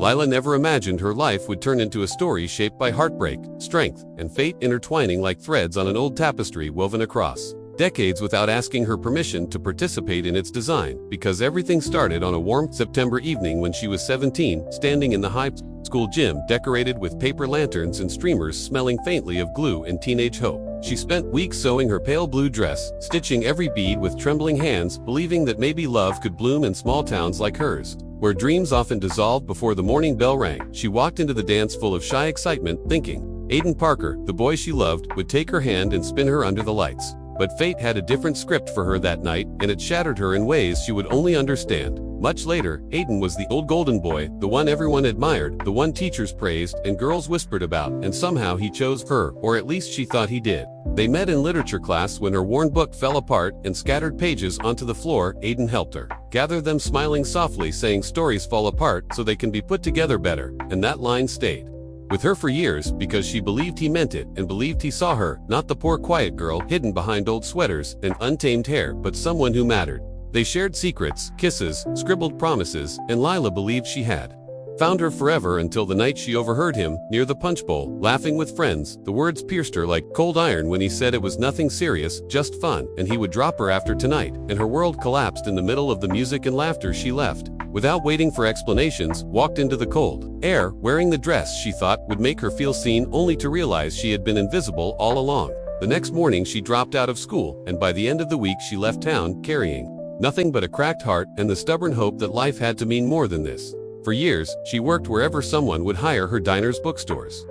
Lila never imagined her life would turn into a story shaped by heartbreak, strength, and fate intertwining like threads on an old tapestry woven across decades without asking her permission to participate in its design, because everything started on a warm September evening when she was 17, standing in the high school gym decorated with paper lanterns and streamers smelling faintly of glue and teenage hope. She spent weeks sewing her pale blue dress, stitching every bead with trembling hands, believing that maybe love could bloom in small towns like hers, where dreams often dissolve before the morning bell rang. She walked into the dance full of shy excitement, thinking Aiden Parker, the boy she loved, would take her hand and spin her under the lights. But fate had a different script for her that night, and it shattered her in ways she would only understand much later. Aiden was the old golden boy, the one everyone admired, the one teachers praised and girls whispered about, and somehow he chose her, or at least she thought he did. They met in literature class when her worn book fell apart and scattered pages onto the floor. Aiden helped her gather them, smiling softly, saying stories fall apart so they can be put together better, and that line stayed with her for years because she believed he meant it and believed he saw her, not the poor quiet girl hidden behind old sweaters and untamed hair, but someone who mattered. They shared secrets, kisses, scribbled promises, and Lila believed she had found her forever until the night she overheard him near the punch bowl, laughing with friends. The words pierced her like cold iron when he said it was nothing serious, just fun, and he would drop her after tonight, and her world collapsed in the middle of the music and laughter. She left without waiting for explanations, walked into the cold air, wearing the dress she thought would make her feel seen, only to realize she had been invisible all along. The next morning she dropped out of school, and by the end of the week she left town, carrying nothing but a cracked heart and the stubborn hope that life had to mean more than this. For years, she worked wherever someone would hire her: diners, bookstores,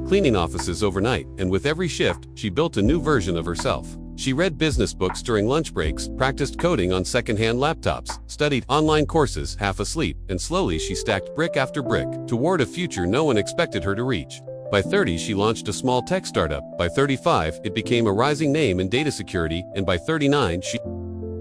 cleaning offices overnight, and with every shift, she built a new version of herself. She read business books during lunch breaks, practiced coding on secondhand laptops, studied online courses half asleep, and slowly she stacked brick after brick toward a future no one expected her to reach. By 30, she launched a small tech startup. By 35, it became a rising name in data security, and by 39, she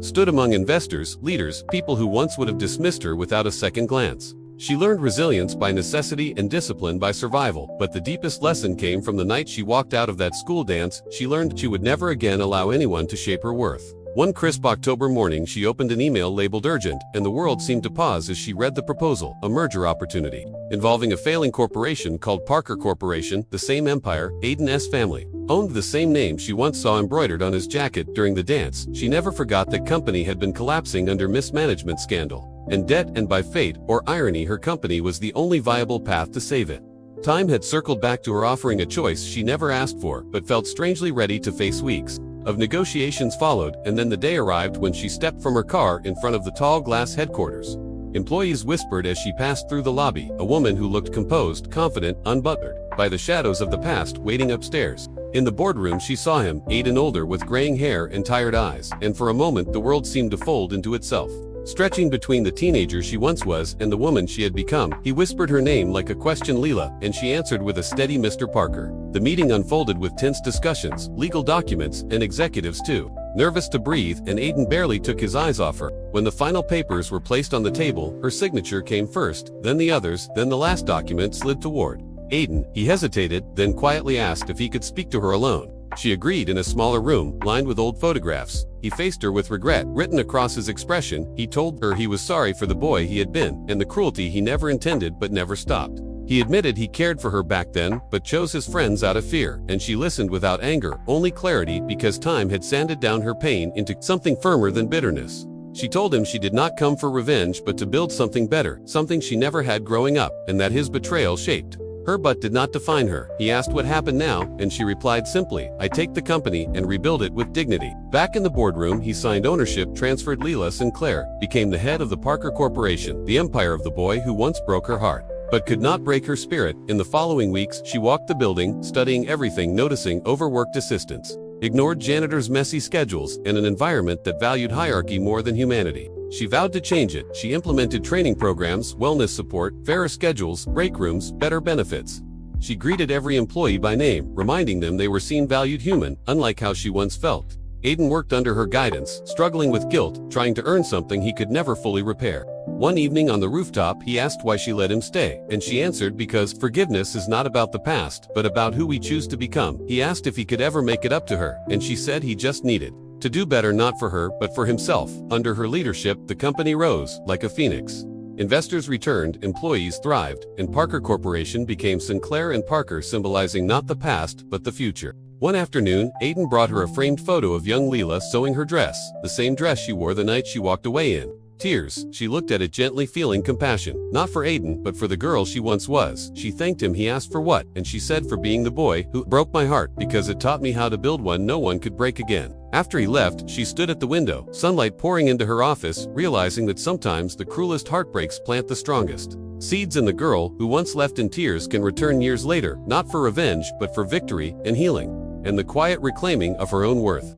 stood among investors, leaders, people who once would have dismissed her without a second glance. She learned resilience by necessity and discipline by survival, but the deepest lesson came from the night she walked out of that school dance. She learned she would never again allow anyone to shape her worth. One crisp October morning, she opened an email labeled urgent, and the world seemed to pause as she read the proposal: a merger opportunity involving a failing corporation called Parker Corporation, the same empire Aiden's family owned, the same name she once saw embroidered on his jacket during the dance. She never forgot that company had been collapsing under mismanagement scandal and debt, and by fate or irony, her company was the only viable path to save it. Time had circled back to her, offering a choice she never asked for, but felt strangely ready to face. Weeks of negotiations followed, and then the day arrived when she stepped from her car in front of the tall glass headquarters. Employees whispered as she passed through the lobby, a woman who looked composed, confident, unbuttered by the shadows of the past waiting upstairs. In the boardroom she saw him, Aiden, older, with graying hair and tired eyes, and for a moment the world seemed to fold into itself. Stretching between the teenager she once was and the woman she had become, he whispered her name like a question: Lila, and she answered with a steady Mr. Parker. The meeting unfolded with tense discussions, legal documents, and executives too nervous to breathe, and Aiden barely took his eyes off her. When the final papers were placed on the table, her signature came first, then the others, then the last document slid toward Aiden. He hesitated, then quietly asked if he could speak to her alone. She agreed. In a smaller room, lined with old photographs, he faced her with regret written across his expression. He told her he was sorry for the boy he had been, and the cruelty he never intended but never stopped. He admitted he cared for her back then, but chose his friends out of fear, and she listened without anger, only clarity, because time had sanded down her pain into something firmer than bitterness. She told him she did not come for revenge but to build something better, something she never had growing up, and that his betrayal shaped her but did not define her. He asked what happened now, and she replied simply, I take the company and rebuild it with dignity. Back in the boardroom, he signed ownership, transferred. Lila Sinclair became the head of the Parker Corporation, the empire of the boy who once broke her heart but could not break her spirit. In the following weeks, she walked the building, studying everything, noticing overworked assistants, ignored janitors' messy schedules, and an environment that valued hierarchy more than humanity. She vowed to change it. She implemented training programs, wellness support, fairer schedules, break rooms, better benefits. She greeted every employee by name, reminding them they were seen, valued, human, unlike how she once felt. Aiden worked under her guidance, struggling with guilt, trying to earn something he could never fully repair. One evening on the rooftop, he asked why she let him stay, and she answered, because forgiveness is not about the past, but about who we choose to become. He asked if he could ever make it up to her, and she said he just needed to do better, not for her, but for himself. Under her leadership, the company rose like a phoenix. Investors returned, employees thrived, and Parker Corporation became Sinclair and Parker, symbolizing not the past, but the future. One afternoon, Aiden brought her a framed photo of young Lila sewing her dress, the same dress she wore the night she walked away in. Tears, she looked at it gently, feeling compassion, not for Aiden, but for the girl she once was. She thanked him. He asked for what, and she said, for being the boy who broke my heart, because it taught me how to build one no one could break again. After he left, she stood at the window, sunlight pouring into her office, realizing that sometimes the cruelest heartbreaks plant the strongest seeds in the girl who once left in tears can return years later, not for revenge, but for victory and healing, and the quiet reclaiming of her own worth.